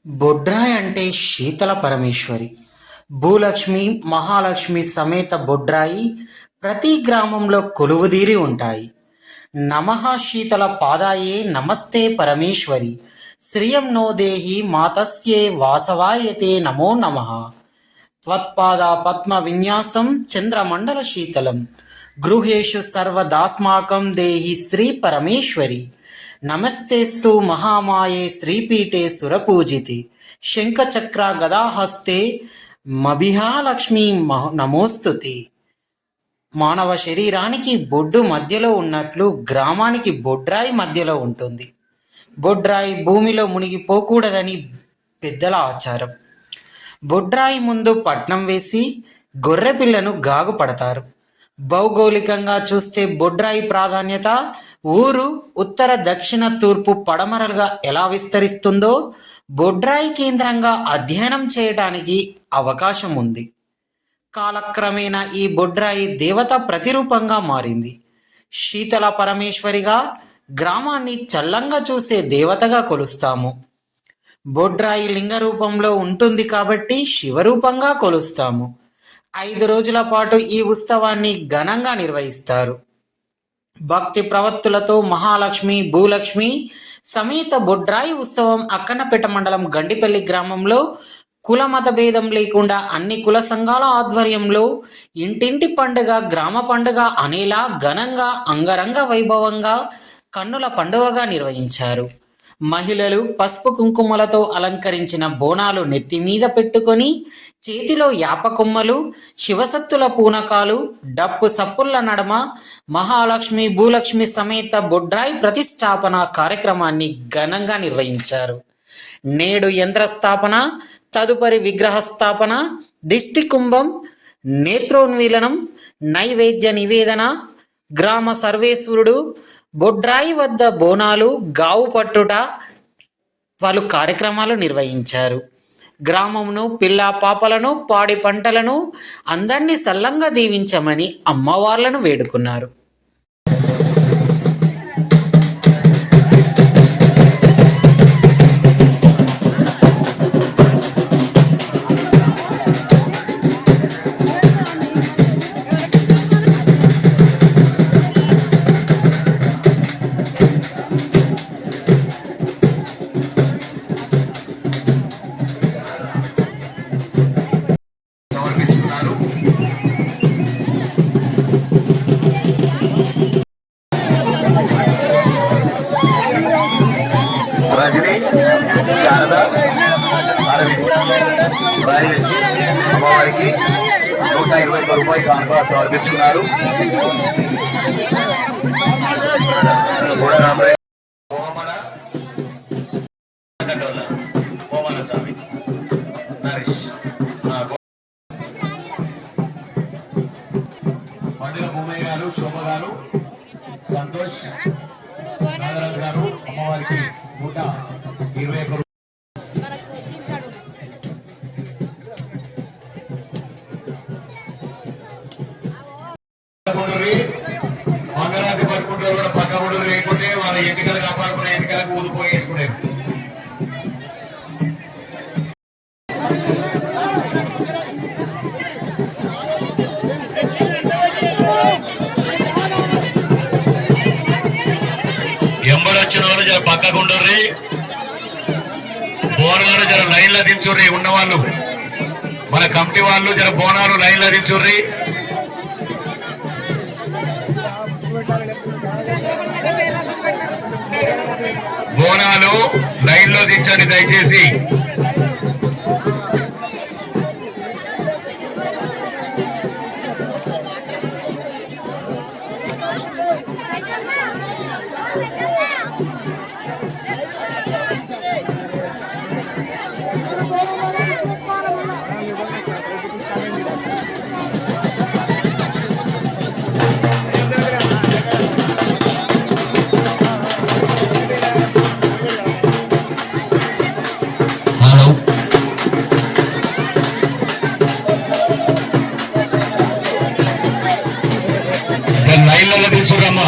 బొడ్రాయి అంటే శీతల పరమేశ్వరి, భూలక్ష్మి, మహాలక్ష్మి సమేత బొడ్రాయి ప్రతి గ్రామంలో కొలువుదీరి ఉంటాయి. నమః శీతల పాదాయే నమస్తే పరమేశ్వరి, శ్రియం నో దేహి మాతస్యే వాసవాయతే నమో నమః. త్వత్పాద పద్మ విన్యాసం చంద్రమండల శీతలం, గృహేషు సర్వదాస్మాకం దేహి శ్రీ పరమేశ్వరి. నమస్తేస్తు మహామాయే శ్రీపీఠే సురపూజితే, శంఖచక్ర గదాహస్తే మభిహాలక్ష్మీ నమోస్తుతే. మానవ శరీరానికి బొడ్డు మధ్యలో ఉన్నట్లు గ్రామానికి బొడ్రాయి మధ్యలో ఉంటుంది. బొడ్రాయి భూమిలో మునిగిపోకూడదని పెద్దల ఆచారం. బొడ్రాయి ముందు పట్నం వేసి గొర్రెపిల్లను గాగు పడతారు. భౌగోళికంగా చూస్తే బొడ్రాయి ప్రాధాన్యత ఊరు ఉత్తర దక్షిణ తూర్పు పడమరలుగా ఎలా విస్తరిస్తుందో బొడ్రాయి కేంద్రంగా అధ్యయనం చేయడానికి అవకాశం ఉంది. కాలక్రమేణా ఈ బొడ్రాయి దేవత ప్రతిరూపంగా మారింది. శీతల పరమేశ్వరిగా, గ్రామాన్ని చల్లంగా చూసే దేవతగా కొలుస్తాము. బొడ్రాయి లింగ రూపంలో ఉంటుంది కాబట్టి శివరూపంగా కొలుస్తాము. 5 రోజుల పాటు ఈ ఉత్సవాన్ని ఘనంగా నిర్వహిస్తారు. భక్తి ప్రవత్తులతో మహాలక్ష్మి, భూలక్ష్మి సమేత బొడ్రాయి ఉత్సవం అక్కన్నపేట మండలం గండిపల్లి గ్రామంలో కుల మత భేదం లేకుండా అన్ని కుల సంఘాల ఆధ్వర్యంలో ఇంటింటి పండుగ, గ్రామ పండుగ అనేలా ఘనంగా అంగరంగ వైభవంగా కన్నుల పండుగగా నిర్వహించారు. మహిళలు పసుపు కుంకుమలతో అలంకరించిన బోనాలు నెత్తి మీద పెట్టుకొని చేతిలో యాపకొమ్మలు, శివసత్తుల పూనకాలు, డప్పు సప్పుల నడమ మహాలక్ష్మి, భూలక్ష్మి సమేత బొడ్రాయి ప్రతిష్టాపన కార్యక్రమాన్ని ఘనంగా నిర్వహించారు. నేడు యంత్రస్థాపన, తదుపరి విగ్రహ స్థాపన, దిష్టి కుంభం, నేత్రోన్మీలనం, నైవేద్య నివేదన, గ్రామ సర్వేశ్వరుడు, బొడ్రాయి వద్ద బోనాలు, గావు పట్టుట పలు కార్యక్రమాలు నిర్వహించారు. గ్రామమును, పిల్ల పాపలను, పాడి పంటలను అందరినీ సల్లంగా దీవించమని అమ్మవార్లను వేడుకున్నారు. రజని, శారద, అరవింద్ అమ్మవారికి 121 రూపాయలు కానుక సమర్పిస్తున్నారు. పండుగ భూమయ్య గారు, శోభ గారు, సంతోష్ నాగరాజు గారు అమ్మవారికి 121 మంగళాన్ని పట్టుకుంటే కూడా పక్క కూడా లేకుంటే వాళ్ళ ఎన్నికలు కాపాడుకునే ఎన్నికలకు ఊదుపోయి వేసుకునేది. ఎంబడొచ్చిన వాళ్ళు జర పక్కకుండ్రి, బోనాలు జర లైన్లో దించుర్రి. ఉన్నవాళ్ళు మన కమిటీ వాళ్ళు జర బోనాలు లైన్లో దించుర్రి. బోనాలు లైన్లో దించండి దయచేసి. లైన్లలో దించురమ్మా,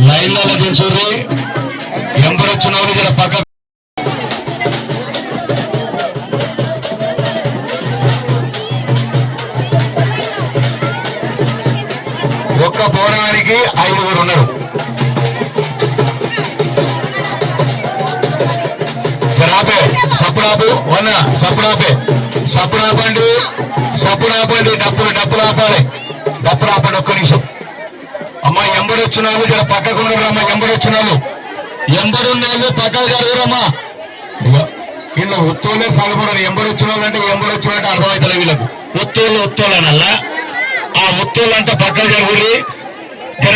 లైన్లలో దించుర్రి. ఎంబరొచ్చిన వాళ్ళు జర పక్క మనిషికి 5 ఉన్నారు. రాబే సప్పుడాపు వన్న సప్పుడాపండి డప్పులు ఆపాలి. ఒక్క నిమిషం అమ్మా. ఎంబడి వచ్చిన వాళ్ళు జర పక్కకున్నారు అమ్మా. ఎంబడున్న వాళ్ళు పక్కకు జరుగురమ్మా. వీళ్ళు ఉత్తోళ్ళే సాగుపడారు. ఎంబడి వచ్చిన వాళ్ళు అంటే అర్థమవుతుంది వీళ్ళకు. ఉత్తోళ్ళనల్లా ఆ ఉత్తోళ్ళంతా పక్కకు జరుగురి. జర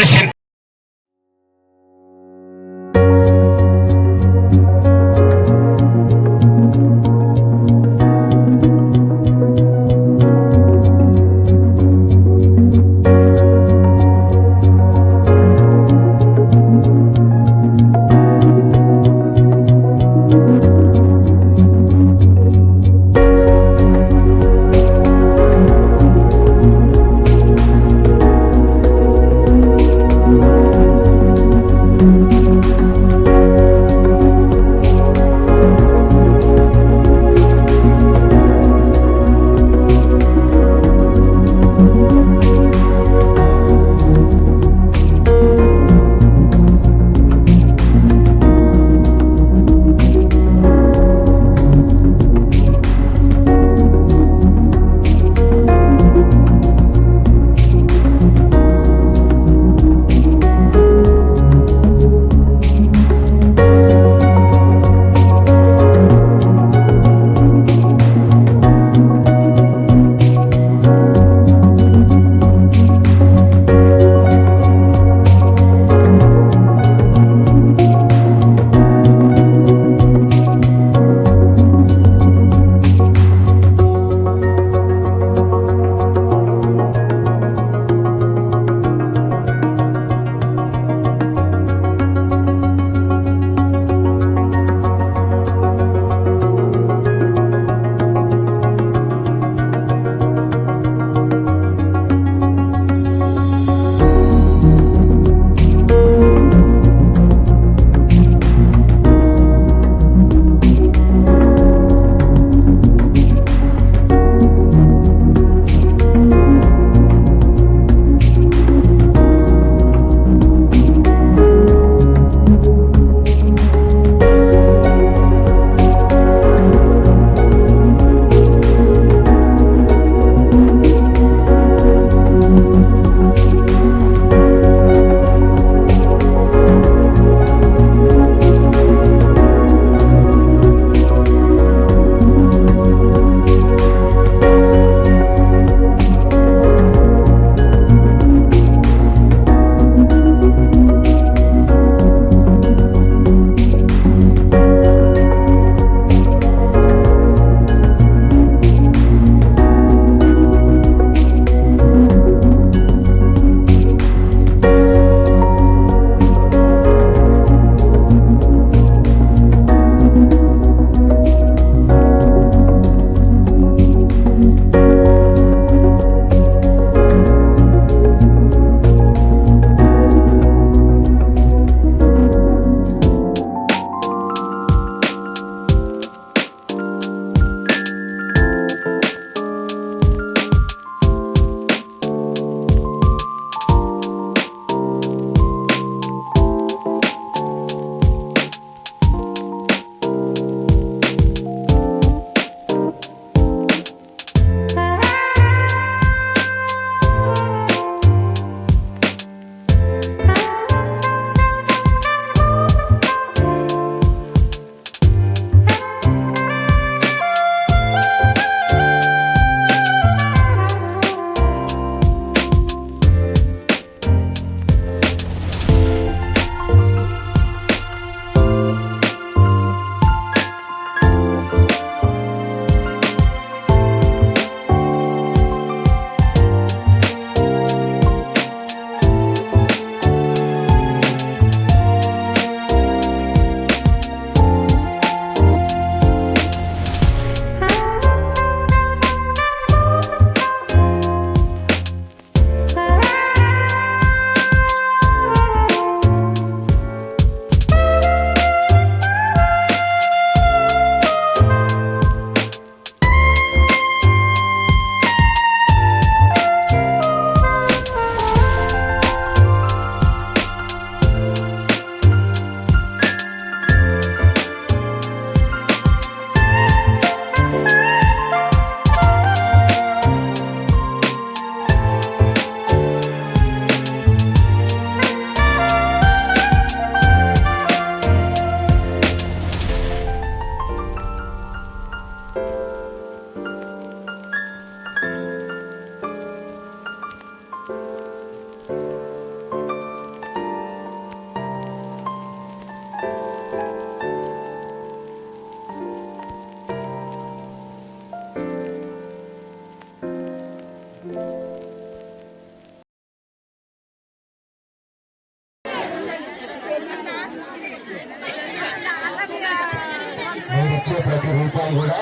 మీరు ఇచ్చే ప్రతి రూపాయి కూడా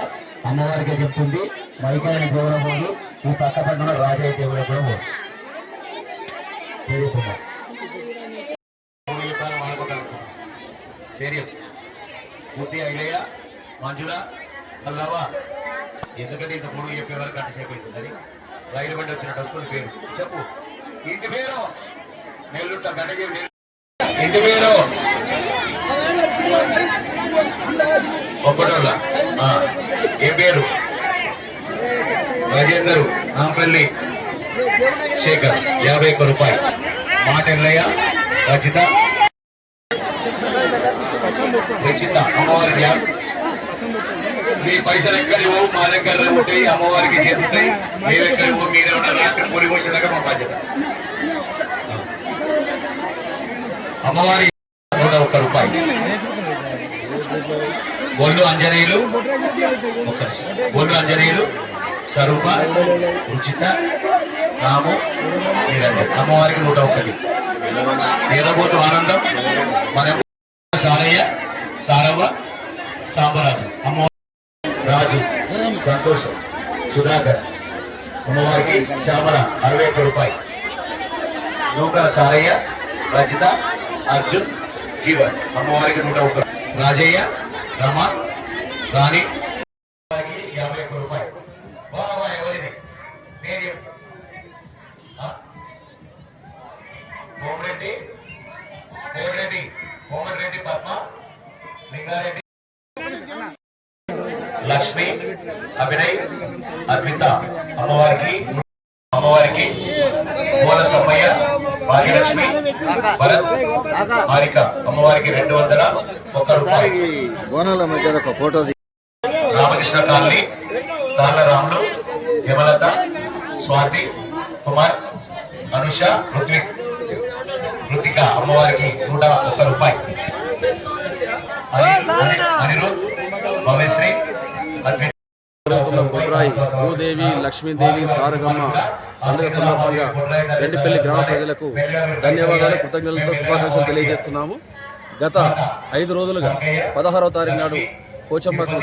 అమ్మవారికి చెప్తుంది. మైకాయని దేవుడు పోదు, ఈ పక్క పక్కన రాజయ్య దేవుడు కూడా పోదు. పూర్తి ఐలయ్య మంజుల అల్లవా, ఎందుకంటే ఇంత మూడు చెప్పేవారు గంట సేపు అవుతుందని రైలు బండి వచ్చిన డబ్బులు పేరు చెప్పు. ఇంటి పేరు నెల్లుంట గంట చెప్పి ఇంటి పేరు ఒక్కటోళ్ళ ఏ పేరు రాజేందరు నాంపల్లి శేఖర్ 51 రూపాయలు. మాట ఎల్లయ్య రచిత అమ్మవారి మీ పైసలు ఎక్కడ ఇవ్వవు, మా దగ్గర ఉంటాయి, అమ్మవారికి చేస్తాయి. మీరు ఎక్కడ ఇవ్వవు, మీరేమన్నా రాత్రి పూరి పోసేదాకా మా బాధ్యత. అమ్మవారి 101 రూపాయలు. ఒళ్ళు అంజనేయులు స్వరూప రుచిత రాము నిరంజన్ అమ్మవారికి 101. ఏదబోతు ఆనందం మన సారయ్య సారవ్వ సాంబరాజు అమ్మవారి రాజు సంతోషం సుధాకర్ అమ్మవారికి శ్యామల 61 రూపాయలు. నూకల సారయ్య రజిత అర్జున్ జీవన్ అమ్మవారికి 101. రాజయ్య రమ రాణి 51 రూపాయలు. బాబా ఎవరిది కోమరెడ్డి దేవరెడ్డి కోమరెడ్డి పద్మ లింగారెడ్డి లక్ష్మి అభినయ్ అద్విత అమ్మవారికి మూల సమ్మయ్య భాగ్యలక్ష్మి భరత్ హారిక అమ్మవారికి 201 రూపాయలు. బోనాల మధ్యలో ఒక ఫోటో రామకృష్ణ కాలనీ తాళ్ళ రాములు హేమలత స్వాతి కుమార్ అనుష ఋతిక అమ్మవారికి 101 రూపాయలు. అనిరుద్ భవేశ్రీ భూదేవి లక్ష్మీదేవి సారగమ్మ పండుగ సందర్భంగా గండిపల్లి గ్రామ ప్రజలకు ధన్యవాదాలు కృతజ్ఞతలతో శుభాకాంక్షలు తెలియజేస్తున్నాము. గత 5 రోజులుగా 16వ తారీఖు నాడు పోచమ్మకు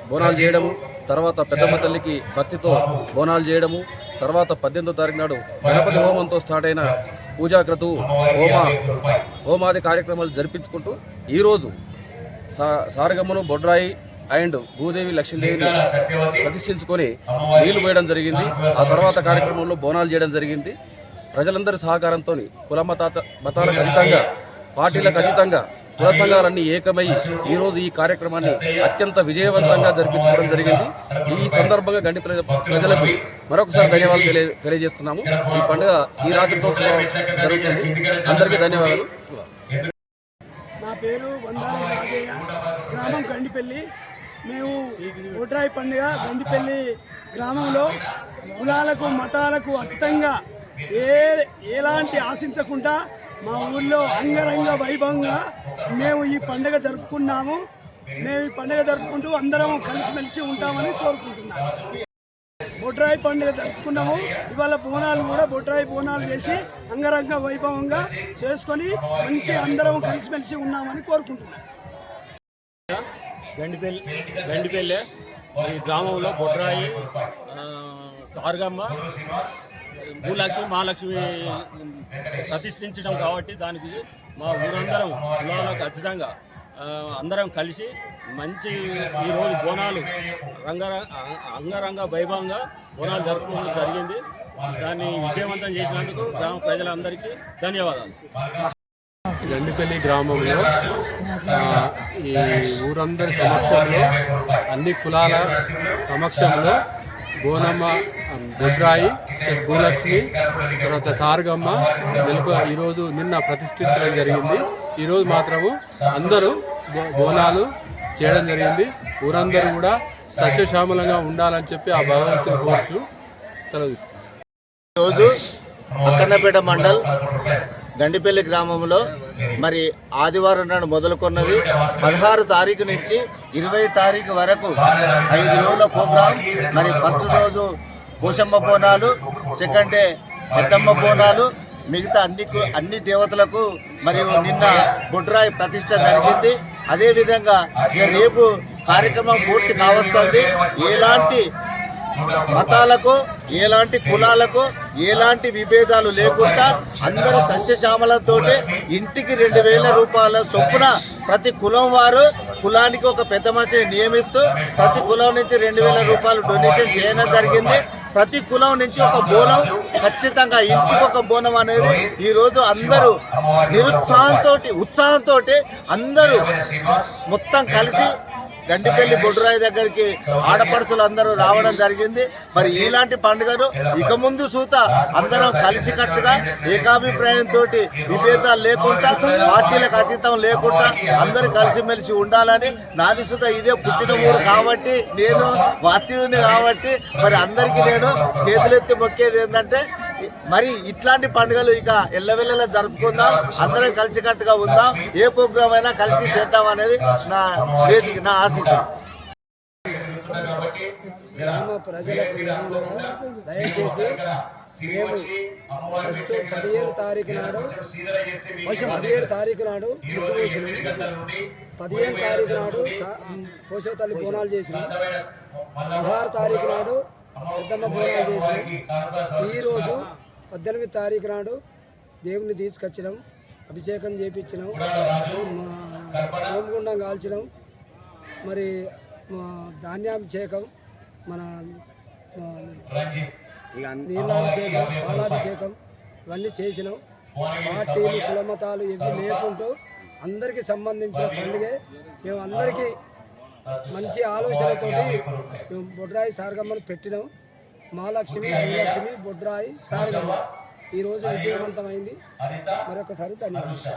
బోనాలు చేయడము, తర్వాత పెద్దమ్మ తల్లికి భక్తితో బోనాలు చేయడము, తర్వాత 18వ తారీఖు నాడు గణపతి హోమంతో స్టార్ట్ అయిన పూజాక్రతువు హోమాది కార్యక్రమాలు జరిపించుకుంటూ ఈరోజు సారగమ్మను బొడ్రాయి అండ్ భూదేవి లక్ష్మీదేవిని ప్రతిష్ఠించుకొని నీళ్లు పోయడం జరిగింది. ఆ తర్వాత కార్యక్రమంలో బోనాలు చేయడం జరిగింది. ప్రజలందరి సహకారంతో కుల మతాలకు అతీతంగా, పార్టీలకు అతీతంగా కుల సంఘాలన్నీ ఏకమై ఈరోజు ఈ కార్యక్రమాన్ని అత్యంత విజయవంతంగా జరిపించుకోవడం జరిగింది. ఈ సందర్భంగా గండి ప్రజలకు మరొకసారి ధన్యవాదాలు తెలియజేస్తున్నాము. ఈ పండుగ ఈ రాత్రితో జరుగుతుంది. అందరికీ ధన్యవాదాలు. నా పేరు వందాల రాజయ్య, గ్రామం గండిపల్లి. మేము బొడ్రాయి పండుగ గండిపల్లి గ్రామంలో కులాలకు మతాలకు అతీతంగా ఎలాంటి ఆశించకుండా మా ఊళ్ళో అంగరంగ వైభవంగా మేము ఈ పండుగ జరుపుకున్నాము. మేము ఈ పండుగ జరుపుకుంటూ అందరం కలిసిమెలిసి ఉంటామని కోరుకుంటున్నాము. బొడ్రాయి పండుగ జరుపుకున్నాము. ఇవాళ బోనాలు కూడా బొడ్రాయి బోనాలు చేసి అంగరంగ వైభవంగా చేసుకొని మంచి అందరం కలిసిమెలిసి ఉన్నామని కోరుకుంటున్నాం. గండిపల్లి ఈ గ్రామంలో బొడ్రాయి సారగమ్మ భూలక్ష్మి మహాలక్ష్మి ప్రతిష్ఠించడం కాబట్టి దానికి మా ఊరందరం కులాలకు అతీతంగా అందరం కలిసి మంచి ఈరోజు బోనాలు అంగరంగ వైభవంగా బోనాలు జరుపుకోవడం జరిగింది. దాన్ని విజయవంతం చేసినందుకు గ్రామ ప్రజలందరికీ ధన్యవాదాలు. గండిపల్లి గ్రామంలో ఈ ఊరందరి సమక్షంలో, అన్ని కులాల సమక్షంలో బోనమ్మ బొడ్రాయి భూలక్ష్మి తర్వాత సారగమ్మ ఈరోజు నిన్న ప్రతిష్ఠించడం జరిగింది. ఈరోజు మాత్రము అందరూ బోనాలు చేయడం జరిగింది. ఊరందరూ కూడా సస్యశ్యామలంగా ఉండాలని చెప్పి ఆ భగవంతుని కోర్చు సెలవు. ఈరోజు అక్కన్నపేట మండల్ గండిపల్లి గ్రామంలో మరి ఆదివారం నాడు మొదలుకొన్నది. 16 తారీఖు నుంచి 20 తారీఖు వరకు 5 రోజుల ప్రోగ్రాం. మరి ఫస్ట్ రోజు పోషమ్మ బోనాలు, సెకండ్ డే పెద్దమ్మ బోనాలు, మిగతా అన్ని దేవతలకు మరియు నిన్న బొడ్రాయి ప్రతిష్ట జరిగింది. అదేవిధంగా రేపు కార్యక్రమం పూర్తి కావస్తుంది. ఎలాంటి మతాలకు, ఎలాంటి కులాలకు ఎలాంటి విభేదాలు లేకుండా అందరూ సస్యశ్యామలతో ఇంటికి 2,000 రూపాయల చొప్పున ప్రతి కులం వారు కులానికి ఒక పెద్ద మనిషిని నియమిస్తూ ప్రతి కులం నుంచి 2,000 రూపాయలు డొనేషన్ చేయడం జరిగింది. ప్రతి కులం నుంచి ఒక బోనం, ఖచ్చితంగా ఇంటికి ఒక బోనం అనేది ఈరోజు అందరూ ఉత్సాహంతో అందరూ మొత్తం కలిసి గండిపల్లి బొడ్రాయి దగ్గరికి ఆడపడుచులు అందరూ రావడం జరిగింది. మరి ఇలాంటి పండుగను ఇక ముందు సూత అందరం కలిసికట్టుగా ఏకాభిప్రాయంతో విభేదాలు లేకుండా, పార్టీలకు అతీతం లేకుండా అందరూ కలిసిమెలిసి ఉండాలని, నాది సూత ఇదే పుట్టిన ఊరు కాబట్టి, నేను వాస్తవుని కాబట్టి మరి అందరికీ నేను చేతులెత్తి మొక్కేది ఏంటంటే మరి ఇట్లాంటి పండుగలు ఇక ఎల్లవెల్లలా జరుపుకుందాం, అందరం కలిసికట్టుగా ఉందాం, ఏ ప్రోగ్రాం అయినా కలిసి చేద్దాం అనేది నా ఆశీస్సు. గ్రామ ప్రజలకు దయచేసి మేము ఫస్ట్ 17 తారీఖు నాడు ముగ్గు వేసినాం. 15 తారీఖు నాడు పోషవ తల్లి బోనాలు చేసినాం. 16 తారీఖు నాడు పెద్దమ్మ బోనాలు చేసినాం. ఈరోజు 18 తారీఖు నాడు దేవుని తీసుకొచ్చినాం, అభిషేకం చేయించినాం, హోమగుండం కాల్చినాం, మరి ధాన్యాభిషేకం, మన నీళ్ళాభిషేకం, పాలాభిషేకం ఇవన్నీ చేసినాం. పార్టీలు కులమతాలు ఇవి లేకుంటూ అందరికీ సంబంధించిన పండుగ. మేము అందరికీ మంచి ఆలోచనతో మేము బొడ్రాయి సారగమ్మను పెట్టినాం. మహాలక్ష్మి, భూలక్ష్మి, బొడ్రాయి సారగమ్మ ఈరోజు విజయవంతమైంది. మరొకసారి ధన్యవాదాలు.